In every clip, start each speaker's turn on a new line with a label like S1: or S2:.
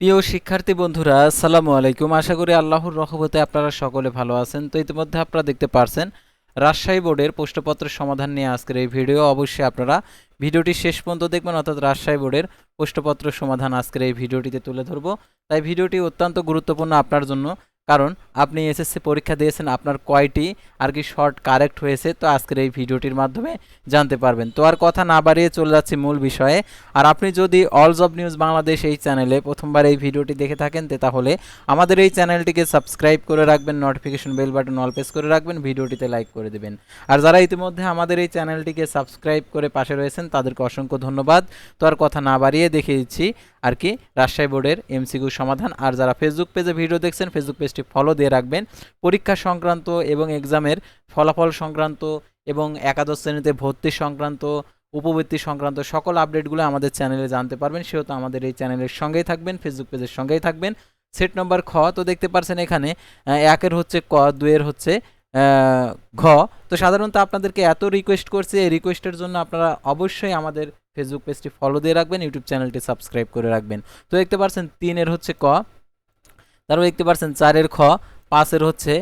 S1: প্রিয় শিক্ষার্থী বন্ধুরা, আসসালামু আলাইকুম। আশা করি আল্লাহর রহমতে আপনারা সকলে ভালো আছেন। তো ইতিমধ্যে আপনারা দেখতে পারছেন রাজশাহী বোর্ডের প্রশ্নপত্রের সমাধান নিয়ে আজকের এই ভিডিও। অবশ্যই আপনারা ভিডিওটি শেষ পর্যন্ত দেখবেন, অর্থাৎ রাজশাহী বোর্ডের প্রশ্নপত্র সমাধান আজকের এই ভিডিওটিতে তুলে ধরবো। তাই ভিডিওটি অত্যন্ত গুরুত্বপূর্ণ আপনার জন্য, কারণ আপনি এসএসসি পরীক্ষা দিয়েছেন, আপনার কয়টি আর কি শর্ট কারেক্ট হয়েছে তো আজকের এই ভিডিওটির মাধ্যমে জানতে পারবেন। তো আর কথা না বাড়িয়ে চলে যাচ্ছি মূল বিষয়ে। আর আপনি যদি অল জব নিউজ বাংলাদেশ এই চ্যানেলে প্রথমবার এই ভিডিওটি দেখে থাকেন তাহলে আমাদের এই চ্যানেলটিকে সাবস্ক্রাইব করে রাখবেন, notification bell button all press করে রাখবেন, ভিডিওটিতে লাইক করে দেবেন। আর যারা ইতিমধ্যে আমাদের এই চ্যানেলটিকে সাবস্ক্রাইব করে পাশে রয়েছেন তাদেরকে অসংখ্য ধন্যবাদ। তো আর কথা না বাড়িয়ে দেখিয়ে দিচ্ছি আর কি রাজশাহী বোর্ডের এমসিকিউ সমাধান। আর যারা ফেসবুক পেজে ভিডিও দেখছেন ফেসবুক পেজটি ফলো দিয়ে রাখবেন। পরীক্ষা সংক্রান্ত এবং এক্সামের ফলাফল সংক্রান্ত এবং একাদশ শ্রেণীতে ভর্তি সংক্রান্ত, উপবৃত্তি সংক্রান্ত সকল আপডেটগুলো আমাদের চ্যানেলে জানতে পারবেন। সেহেতু আমাদের এই চ্যানেলের সঙ্গেই থাকবেন, ফেসবুক পেজের সঙ্গেই থাকবেন। সেট নম্বর খ, তো দেখতে পাচ্ছেন এখানে একের হচ্ছে ক, দুইয়ের হচ্ছে ঘ। তো সাধারণত আপনাদেরকে এত রিকোয়েস্ট করছি, এই রিকোয়েস্টের জন্য আপনারা অবশ্যই আমাদের ফেসবুক পেজটি ফলো দিয়ে রাখবেন, ইউটিউব চ্যানেলটি সাবস্ক্রাইব করে রাখবেন। তো দেখতে পাচ্ছেন তিনের হচ্ছে ক, তারপর দেখতে পাচ্ছেন চারের খ, পাঁচের হচ্ছে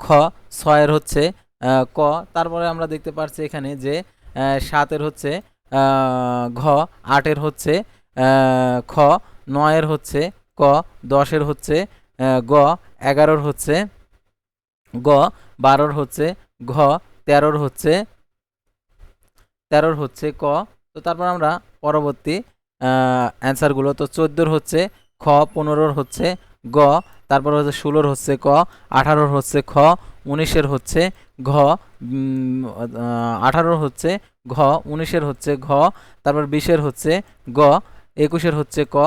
S1: খ, ছয়ের হচ্ছে ক। তারপরে আমরা দেখতে পাচ্ছি এখানে যে সাতের হচ্ছে ঘ, আটের হচ্ছে খ, নয়ের হচ্ছে ক, দশের হচ্ছে গ, এগারোর হচ্ছে গ, বারোর হচ্ছে ঘ, তেরোর হচ্ছে ক। তো তারপর আমরা পরবর্তী অ্যান্সারগুলো, তো 14-র হচ্ছে খ, 15-র হচ্ছে গ, তারপর হচ্ছে 16-র হচ্ছে ক, 18-র হচ্ছে খ, 19-এর হচ্ছে ঘ, 18-র হচ্ছে ঘ, 19-এর হচ্ছে ঘ, তারপর 20-এর হচ্ছে গ, 21-এর হচ্ছে ক,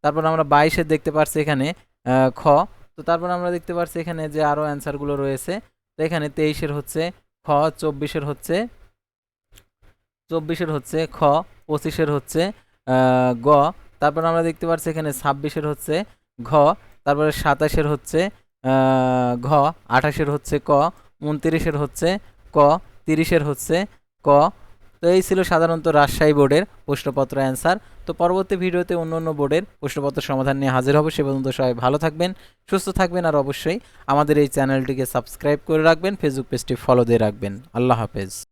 S1: তারপর আমরা 22-এর দেখতে পাচ্ছি এখানে খ। তো তারপর আমরা দেখতে পাচ্ছি এখানে যে আরও অ্যান্সারগুলো রয়েছে। তো এখানে 23-এর হচ্ছে খ, 24-এর হচ্ছে খ, 25-এর হচ্ছে গ, তারপর আমরা দেখতে পাচ্ছি এখানে 26-এর হচ্ছে ঘ, তারপরে 27-এর হচ্ছে ঘ, 28-এর হচ্ছে ক, 29-এর হচ্ছে ক, 30-এর হচ্ছে ক। তো এই ছিল সাধারণত রাজশাহী বোর্ডের প্রশ্নপত্র অ্যান্সার। তো পরবর্তী ভিডিওতে অন্য অন্য বোর্ডের প্রশ্নপত্র সমাধান নিয়ে হাজির হব। সে পর্যন্ত সবাই ভালো থাকবেন, সুস্থ থাকবেন, আর অবশ্যই আমাদের এই চ্যানেলটিকে সাবস্ক্রাইব করে রাখবেন, ফেসবুক পেজটি ফলো দিয়ে রাখবেন। আল্লাহ হাফেজ।